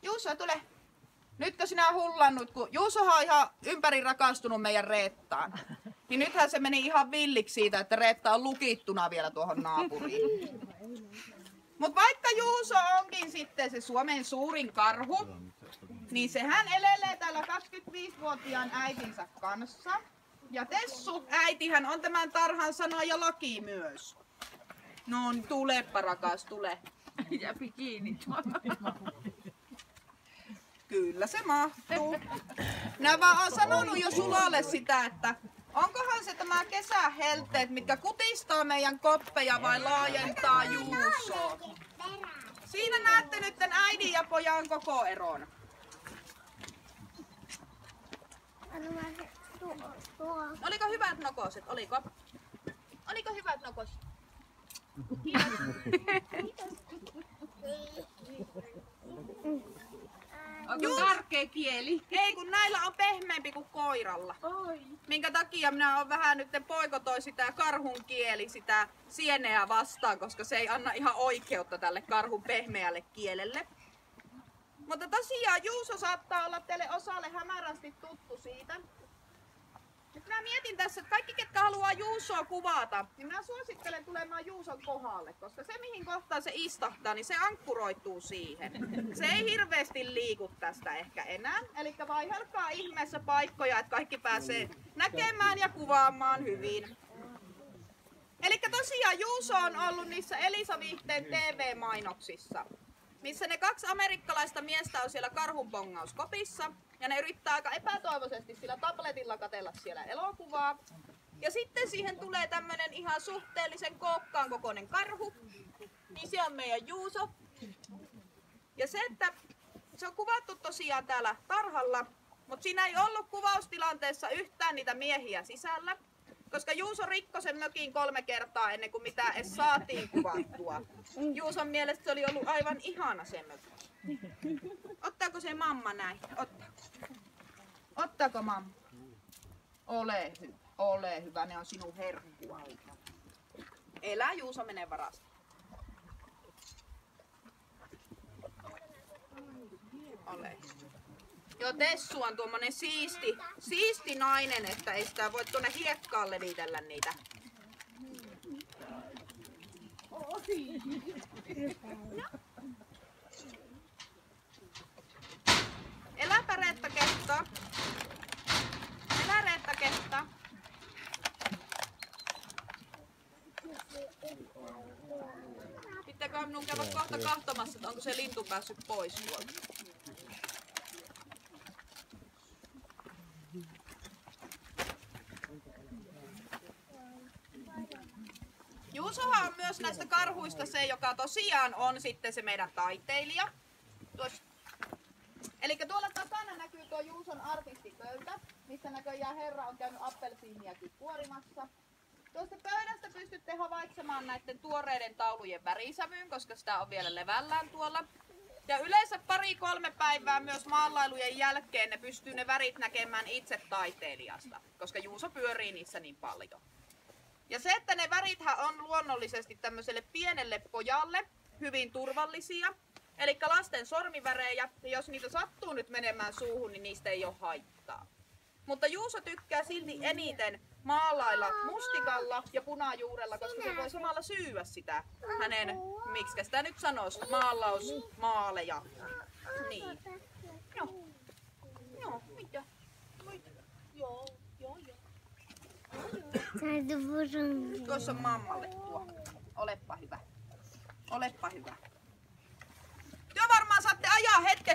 Juuso, tule. Nytkö sinä hullannut, kun Juusohan on ihan ympäri rakastunut meidän Reettaan. Niin nythän se meni ihan villiksi siitä, että Reetta on lukittuna vielä tuohon naapuriin. Mut vaikka Juuso onkin sitten se Suomen suurin karhu, niin sehän elelee täällä 25-vuotiaan äitinsä kanssa. Ja Tessu, äitihän on tämän tarhan sana ja laki myös. No tulepa rakas, tule. Jääpi kiinni. Kyllä se mahtuu. Minä vaan oon sanonut jo Sulalle sitä, että onkohan se tämä kesähelteet, mitkä kutistaa meidän koppeja vai laajentaa Juusoa. Siinä näette nyt äidin ja pojan koko eron. Oliko hyvät nokoset? Oliko? Oliko hyvät nokoset? Onko karkea kieli? Ei, kun näillä on pehmeämpi kuin koiralla. Oi. Minkä takia minä olen vähän nyt poikotoi sitä karhun kieli, sitä sieneä vastaan, koska se ei anna ihan oikeutta tälle karhun pehmeälle kielelle. Mutta tosiaan Juuso saattaa olla teille osalle hämärästi tuttu siitä. Nyt minä mietin tässä, että kaikki ketkä haluaa Juusoa kuvata, niin minä suosittelen tulemaan Juuson kohdalle, koska se mihin kohtaan se istahtaa, niin se ankkuroituu siihen. Se ei hirveästi liiku tästä ehkä enää, eli vaihelkaa ihmeessä paikkoja, että kaikki pääsee näkemään ja kuvaamaan hyvin. Eli tosiaan Juuso on ollut niissä Elisa Vihteen TV-mainoksissa, missä ne 2 amerikkalaista miestä on siellä karhunpongauskopissa ja ne yrittää aika epätoivoisesti sillä tabletilla katsella siellä elokuvaa. Ja sitten siihen tulee tämmönen ihan suhteellisen kookkaan kokoinen karhu, niin se on meidän Juuso. Ja se, että se on kuvattu tosiaan täällä tarhalla, mutta siinä ei ollut kuvaustilanteessa yhtään niitä miehiä sisällä, koska Juuso rikkoi sen mökin 3 kertaa ennen kuin mitä edes saatiin kuvattua. Juuson mielestä se oli ollut aivan ihana se mökki. Ottaako se mamma näin? Ottaako mamma? Ole hyvä, ne on sinun herkkua. Elä Juuso, mene varastoon. Ole. Joo, Tessu on tuommoinen siisti nainen, että ei sitä voi tuonne hiekkaan levitellä niitä. Eläpä Reetta Kehto. Elä Reetta Kehto. Pitääkö minun käydä kohta katsomassa, että onko se lintu päässyt pois tuolta? Juusohan on myös näistä karhuista se, joka tosiaan on sitten se meidän taiteilija. Eli tuolla takana näkyy tuo Juuson artistipöytä, missä näköjään herra on käynyt appelsiiniakin kuorimassa. Tuosta pöydästä pystytte havaitsemaan näiden tuoreiden taulujen värisävyyn, koska sitä on vielä levällään tuolla. Ja yleensä 2-3 päivää myös maalailujen jälkeen ne pystyy ne värit näkemään itse taiteilijasta, koska Juuso pyörii niissä niin paljon. Ja se, että ne värithän on luonnollisesti tämmöiselle pienelle pojalle hyvin turvallisia. Eli lasten sormivärejä, ja jos niitä sattuu nyt menemään suuhun, niin niistä ei ole haittaa. Mutta Juuso tykkää silti eniten maalailla mustikalla ja punajuurella, koska se voi samalla syyä sitä hänen, miksikä sitä nyt sanoisi, maalausmaaleja. Niin. Joo, mitä? Joo. Tuossa on mammalle tuo. Olepa hyvä. Te varmaan saatte ajaa hetken